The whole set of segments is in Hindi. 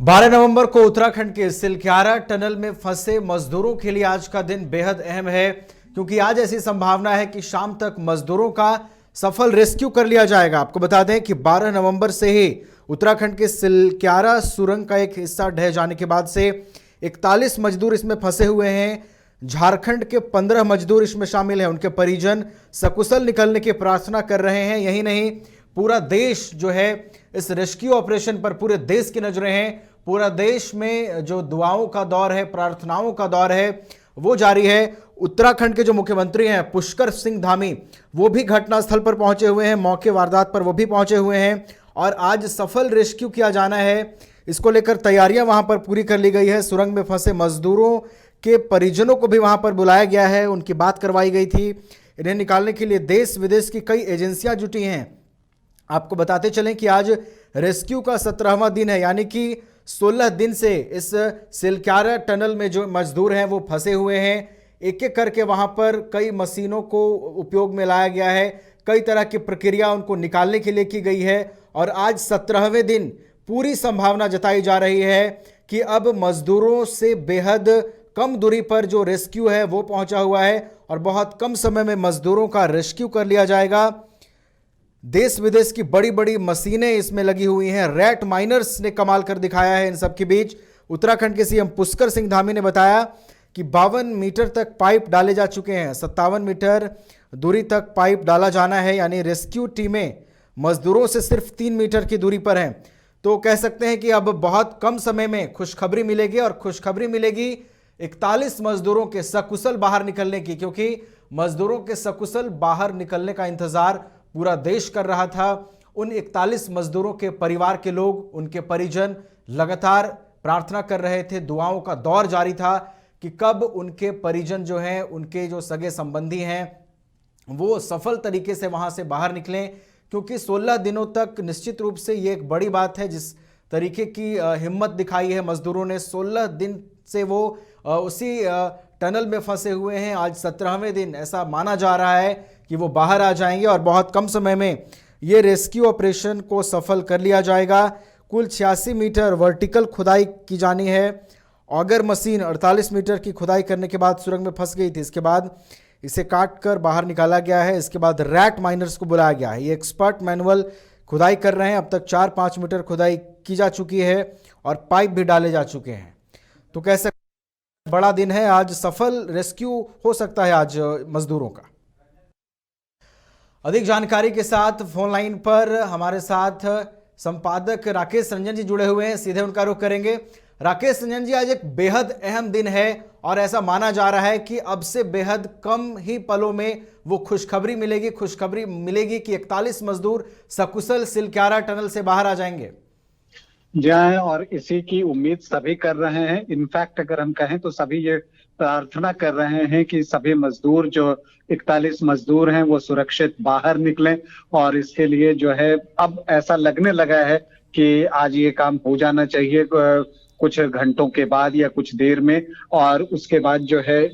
12 नवंबर को उत्तराखंड के सिलक्यारा टनल में फंसे मजदूरों के लिए आज का दिन बेहद अहम है, क्योंकि आज ऐसी संभावना है कि शाम तक मजदूरों का सफल रेस्क्यू कर लिया जाएगा। आपको बता दें कि 12 नवंबर से ही उत्तराखंड के सिलक्यारा सुरंग का एक हिस्सा ढह जाने के बाद से 41 मजदूर इसमें फंसे हुए हैं। झारखंड के 15 मजदूर इसमें शामिल हैं। उनके परिजन सकुशल निकलने की प्रार्थना कर रहे हैं। यही नहीं, पूरा देश जो है इस रेस्क्यू ऑपरेशन पर, पूरे देश की नजरें हैं। पूरा देश में जो दुआओं का दौर है, प्रार्थनाओं का दौर है, वो जारी है। उत्तराखंड के जो मुख्यमंत्री हैं पुष्कर सिंह धामी, वो भी घटनास्थल पर पहुंचे हुए हैं, मौके वारदात पर वो भी पहुंचे हुए हैं और आज सफल रेस्क्यू किया जाना है। इसको लेकर तैयारियां वहां पर पूरी कर ली गई है। सुरंग में फंसे मजदूरों के परिजनों को भी वहां पर बुलाया गया है, उनकी बात करवाई गई थी। इन्हें निकालने के लिए देश विदेश की कई एजेंसियां जुटी हैं। आपको बताते चलें कि आज रेस्क्यू का 17वां दिन है, यानी कि 16 दिन से इस सिलक्यारा टनल में जो मजदूर हैं वो फंसे हुए हैं। एक एक करके वहां पर कई मशीनों को उपयोग में लाया गया है, कई तरह की प्रक्रिया उनको निकालने के लिए की गई है और आज 17वें दिन पूरी संभावना जताई जा रही है कि अब मजदूरों से बेहद कम दूरी पर जो रेस्क्यू है वो पहुंचा हुआ है और बहुत कम समय में मजदूरों का रेस्क्यू कर लिया जाएगा। देश विदेश की बड़ी बड़ी मशीनें इसमें लगी हुई हैं। रैट माइनर्स ने कमाल कर दिखाया है इन सब के बीच। उत्तराखंड के सीएम पुष्कर सिंह धामी ने बताया कि 52 मीटर तक पाइप डाले जा चुके हैं, 57 मीटर दूरी तक पाइप डाला जाना है, यानी रेस्क्यू टीमें मजदूरों से सिर्फ 3 मीटर की दूरी पर हैं। तो कह सकते हैं कि अब बहुत कम समय में खुशखबरी मिलेगी और खुशखबरी मिलेगी 41 मजदूरों के सकुशल बाहर निकलने की, क्योंकि मजदूरों के सकुशल बाहर निकलने का इंतजार पूरा देश कर रहा था। उन 41 मजदूरों के परिवार के लोग, उनके परिजन लगातार प्रार्थना कर रहे थे, दुआओं का दौर जारी था कि कब उनके परिजन जो हैं, उनके जो सगे संबंधी हैं, वो सफल तरीके से वहां से बाहर निकलें, क्योंकि 16 दिनों तक निश्चित रूप से ये एक बड़ी बात है। जिस तरीके की हिम्मत दिखाई है मजदूरों ने, 16 दिन से वो उसी टनल में फंसे हुए हैं। आज 17वें दिन ऐसा माना जा रहा है कि वो बाहर आ जाएंगे और बहुत कम समय में ये रेस्क्यू ऑपरेशन को सफल कर लिया जाएगा। कुल 86 मीटर वर्टिकल खुदाई की जानी है। ऑगर मशीन 48 मीटर की खुदाई करने के बाद सुरंग में फंस गई थी। इसके बाद इसे काट कर बाहर निकाला गया है। इसके बाद रैट माइनर्स को बुलाया गया है। ये एक्सपर्ट मैनुअल खुदाई कर रहे हैं। अब तक 4-5 मीटर खुदाई की जा चुकी है और पाइप भी डाले जा चुके हैं। तो कैसे बड़ा दिन है, आज सफल रेस्क्यू हो सकता है आज मजदूरों का। अधिक जानकारी के साथ फोन लाइन पर हमारे साथ संपादक राकेश रंजन जी जुड़े हुए हैं, सीधे उनका रुख करेंगे। राकेश रंजन जी, आज एक बेहद अहम दिन है और ऐसा माना जा रहा है कि अब से बेहद कम ही पलों में वो खुशखबरी मिलेगी कि 41 मजदूर सकुशल सिलक्यारा टनल से बाहर आ जाएंगे। जी हाँ, और इसी की उम्मीद सभी कर रहे हैं। इनफैक्ट अगर हम कहें तो सभी ये प्रार्थना कर रहे हैं कि सभी मजदूर, जो 41 मजदूर हैं, वो सुरक्षित बाहर निकलें। और इसके लिए जो है अब ऐसा लगने लगा है कि आज ये काम हो जाना चाहिए कुछ घंटों के बाद या कुछ देर में, और उसके बाद जो है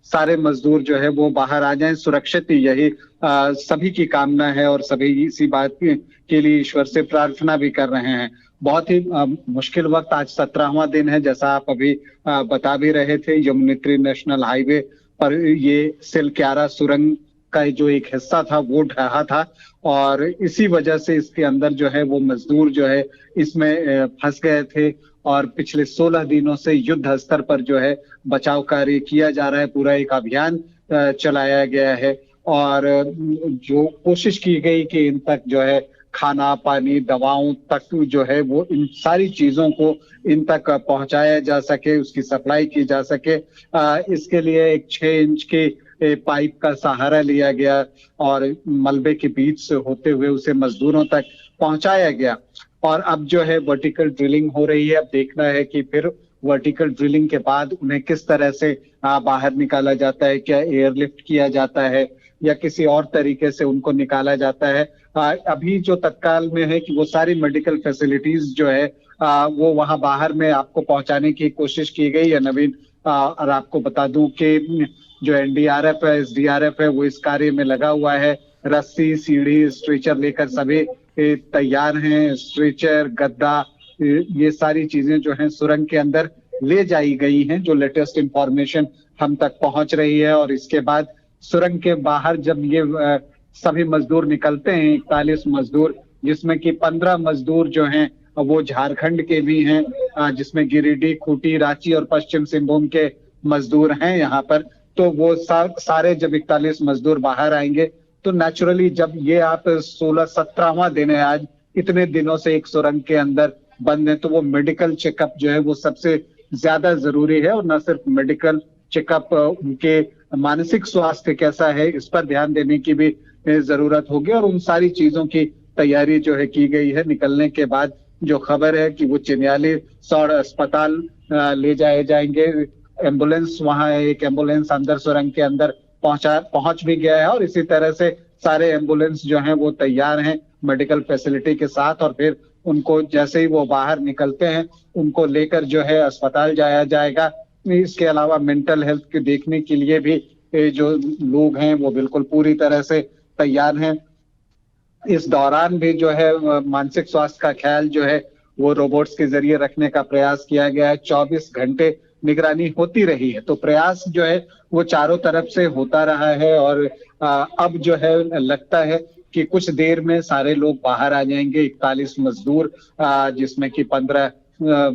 सारे मजदूर जो है वो बाहर आ जाएं सुरक्षित। यही सभी की कामना है और सभी इसी बात के लिए ईश्वर से प्रार्थना भी कर रहे हैं। बहुत ही मुश्किल वक्त, आज 17वां दिन है, जैसा आप अभी बता भी रहे थे। यमुनोत्री नेशनल हाईवे पर ये सिलक्यारा सुरंग का जो एक हिस्सा था वो ढहा था और इसी वजह से इसके अंदर जो है वो मजदूर जो है इसमें फंस गए थे। और पिछले 16 दिनों से युद्ध स्तर पर जो है बचाव कार्य किया जा रहा है। पूरा एक अभियान चलाया गया है और जो कोशिश की गई कि इन तक जो है खाना पानी दवाओं तक जो है वो इन सारी चीजों को इन तक पहुंचाया जा सके, उसकी सप्लाई की जा सके। इसके लिए एक 6 इंच के पाइप का सहारा लिया गया और मलबे के बीच से होते हुए उसे मजदूरों तक पहुंचाया गया। और अब जो है वर्टिकल ड्रिलिंग हो रही है। अब देखना है कि फिर वर्टिकल ड्रिलिंग के बाद उन्हें किस तरह से बाहर निकाला जाता है। क्या एयरलिफ्ट किया जाता है या किसी और तरीके से उनको निकाला जाता है। अभी जो तत्काल में है कि वो सारी मेडिकल फैसिलिटीज जो है वो वहां बाहर में आपको पहुंचाने की कोशिश की गई है, नवीन। और आपको बता दूं कि जो एनडीआरएफ है, एसडीआरएफ है, वो इस कार्य में लगा हुआ है। रस्सी, सीढ़ी, स्ट्रेचर लेकर सभी तैयार हैं। स्ट्रेचर, गद्दा ये सारी चीजें जो हैं सुरंग के अंदर ले जाई गई हैं, जो लेटेस्ट इंफॉर्मेशन हम तक पहुंच रही है। और इसके बाद सुरंग के बाहर जब ये सभी मजदूर निकलते हैं, 41 मजदूर, जिसमें कि 15 मजदूर जो हैं वो झारखंड के भी हैं, जिसमें गिरिडीह, खूंटी, रांची और पश्चिम सिंहभूम के मजदूर हैं यहाँ पर। तो वो सारे जब 41 मजदूर बाहर आएंगे तो नेचुरली जब ये आप 16-17वां दिन है आज, इतने दिनों से एक सुरंग के अंदर बंद है, तो वो मेडिकल चेकअप जो है वो सबसे ज्यादा जरूरी है। और न सिर्फ मेडिकल चेकअप, उनके मानसिक स्वास्थ्य कैसा है इस पर ध्यान देने की भी जरूरत होगी। और उन सारी चीजों की तैयारी जो है की गई है। निकलने के बाद जो खबर है कि वो चिन्यालीसौड़ अस्पताल ले जाए जाएंगे। एम्बुलेंस वहां है, एक एम्बुलेंस अंदर सुरंग के अंदर पहुंच भी गया है। और इसी तरह से सारे एम्बुलेंस जो हैं वो तैयार हैं मेडिकल फैसिलिटी के साथ। और फिर उनको जैसे ही वो बाहर निकलते हैं उनको लेकर जो है अस्पताल जाया जाएगा। इसके अलावा मेंटल हेल्थ के देखने के लिए भी जो लोग हैं वो बिल्कुल पूरी तरह से तैयार हैं। इस दौरान भी जो है मानसिक स्वास्थ्य का ख्याल जो है वो रोबोट्स के जरिए रखने का प्रयास किया गया है। 24 घंटे निगरानी होती रही है, तो प्रयास जो है वो चारों तरफ से होता रहा है। और अब जो है लगता है कि कुछ देर में सारे लोग बाहर आ जाएंगे। 41 मजदूर, जिसमें कि 15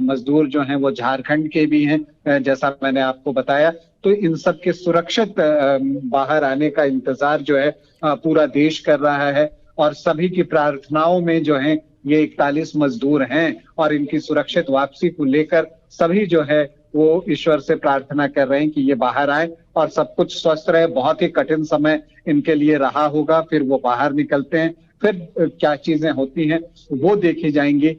मजदूर जो हैं वो झारखंड के भी हैं, जैसा मैंने आपको बताया। तो इन सब के सुरक्षित बाहर आने का इंतजार जो है पूरा देश कर रहा है। और सभी की प्रार्थनाओं में जो है ये 41 मजदूर हैं और इनकी सुरक्षित वापसी को लेकर सभी जो है वो ईश्वर से प्रार्थना कर रहे हैं कि ये बाहर आए और सब कुछ स्वस्थ रहे। बहुत ही कठिन समय इनके लिए रहा होगा। फिर वो बाहर निकलते हैं, फिर क्या चीजें होती हैं वो देखी जाएंगी।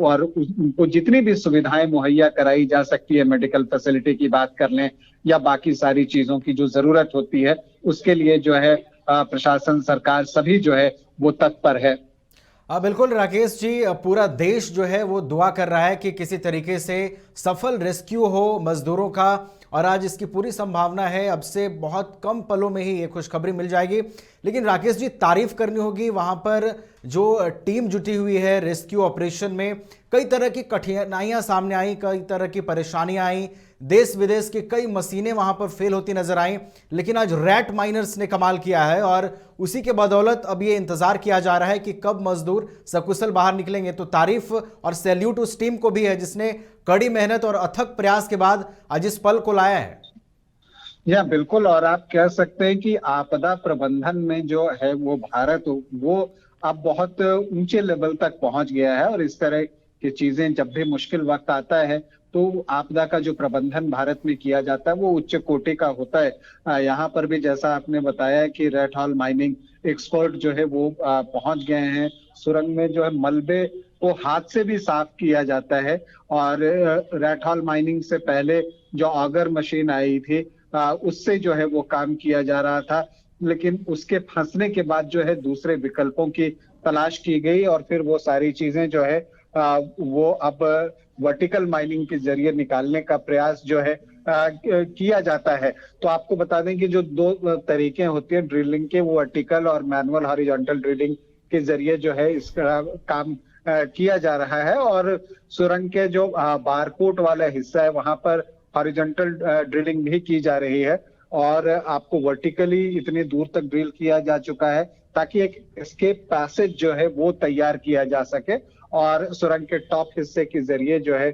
और उनको जितनी भी सुविधाएं मुहैया कराई जा सकती है, मेडिकल फैसिलिटी की बात कर लें या बाकी सारी चीजों की जो जरूरत होती है, उसके लिए जो है प्रशासन, सरकार सभी जो है वो तत्पर है। बिल्कुल राकेश जी, पूरा देश जो है वो दुआ कर रहा है कि किसी तरीके से सफल रेस्क्यू हो मजदूरों का। और आज इसकी पूरी संभावना है, अब से बहुत कम पलों में ही ये खुशखबरी मिल जाएगी। लेकिन राकेश जी, तारीफ करनी होगी वहां पर जो टीम जुटी हुई है रेस्क्यू ऑपरेशन में। कई तरह की कठिनाइयां सामने आई, कई तरह की परेशानियां आई, देश विदेश की कई मशीनें वहां पर फेल होती नजर आई, लेकिन आज रैट माइनर्स ने कमाल किया है। और उसी के बदौलत अब ये इंतजार किया जा रहा है कि कब मजदूर सकुशल बाहर निकलेंगे। तो तारीफ और सैल्यूट उस टीम को भी है जिसने कड़ी मेहनत और अथक प्रयास के बाद आज इस पल को लाया है। या बिल्कुल, और आप कह सकते हैं कि आपदा प्रबंधन में जो है वो भारत वो अब बहुत ऊंचे लेवल तक पहुंच गया है। और इस तरह की चीजें जब भी मुश्किल वक्त आता है तो आपदा का जो प्रबंधन भारत में किया जाता है वो उच्च कोटि का होता है। यहाँ पर भी जैसा आपने बताया कि रेट हॉल माइनिंग एक्सपर्ट जो है वो पहुंच गए हैं। सुरंग में जो है मलबे को हाथ से भी साफ किया जाता है। और रेट हॉल माइनिंग से पहले जो ऑगर मशीन आई थी उससे जो है वो काम किया जा रहा था। लेकिन उसके फंसने के बाद जो है दूसरे विकल्पों की तलाश की गई और फिर वो सारी चीजें जो है वो अब वर्टिकल माइनिंग के जरिए निकालने का प्रयास जो है किया जाता है। तो आपको बता दें कि जो दो तरीके होते हैं ड्रिलिंग के, वो वर्टिकल और मैनुअल हॉरिजॉन्टल ड्रिलिंग के जरिए जो है इसका काम किया जा रहा है। और सुरंग के जो बारकोट वाला हिस्सा है वहां पर हॉरिजॉन्टल ड्रिलिंग भी की जा रही है। और आपको वर्टिकली इतनी दूर तक ड्रिल किया जा चुका है ताकि एक एस्केप पैसेज जो है वो तैयार किया जा सके। और सुरंग के टॉप हिस्से के जरिए जो है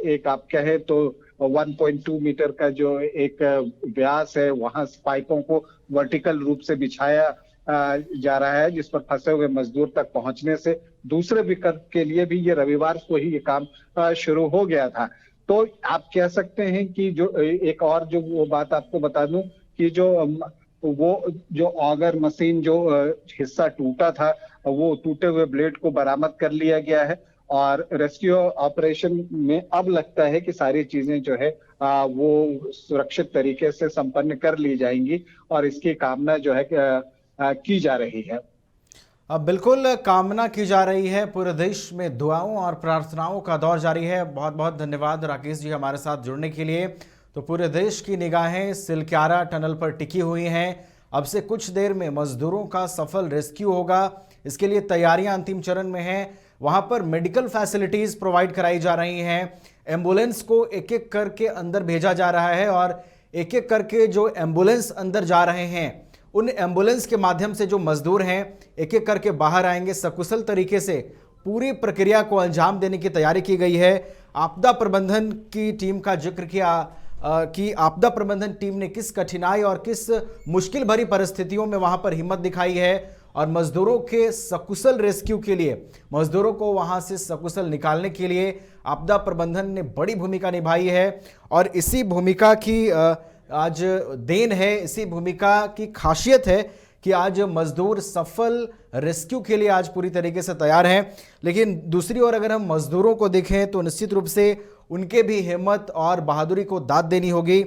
एक आप कहे तो 1.2 मीटर का जो एक व्यास है वहां पाइपों को वर्टिकल रूप से बिछाया जा रहा है, जिस पर फंसे हुए मजदूर तक पहुंचने से दूसरे विकल्प के लिए भी ये रविवार को ही ये काम शुरू हो गया था। तो आप कह सकते हैं कि जो एक और जो वो बात आपको बता दूं कि जो ऑगर मशीन जो हिस्सा टूटा था वो टूटे हुए ब्लेड को बरामद कर लिया गया है। और रेस्क्यू ऑपरेशन में अब लगता है कि सारी चीजें जो है वो सुरक्षित तरीके से संपन्न कर ली जाएंगी और इसकी कामना जो है की जा रही है। अब बिल्कुल कामना की जा रही है। पूरे देश में दुआओं और प्रार्थनाओं का दौर जारी है। बहुत बहुत धन्यवाद राकेश जी हमारे साथ जुड़ने के लिए। तो पूरे देश की निगाहें सिलक्यारा टनल पर टिकी हुई हैं। अब से कुछ देर में मजदूरों का सफल रेस्क्यू होगा। इसके लिए तैयारियां अंतिम चरण में हैं। वहां पर मेडिकल फैसिलिटीज प्रोवाइड कराई जा रही हैं। एम्बुलेंस को एक एक करके अंदर भेजा जा रहा है और एक एक करके जो एम्बुलेंस अंदर जा रहे हैं उन एम्बुलेंस के माध्यम से जो मजदूर हैं एक एक करके बाहर आएंगे। सकुशल तरीके से पूरी प्रक्रिया को अंजाम देने की तैयारी की गई है। आपदा प्रबंधन की टीम का जिक्र किया कि आपदा प्रबंधन टीम ने किस कठिनाई और किस मुश्किल भरी परिस्थितियों में वहां पर हिम्मत दिखाई है और मजदूरों के सकुशल रेस्क्यू के लिए, मजदूरों को वहां से सकुशल निकालने के लिए आपदा प्रबंधन ने बड़ी भूमिका निभाई है। और इसी भूमिका की आज देन है, इसी भूमिका की खासियत है कि आज मजदूर सफल रेस्क्यू के लिए आज पूरी तरीके से तैयार हैं। लेकिन दूसरी ओर अगर हम मजदूरों को देखें तो निश्चित रूप से उनके भी हिम्मत और बहादुरी को दाद देनी होगी।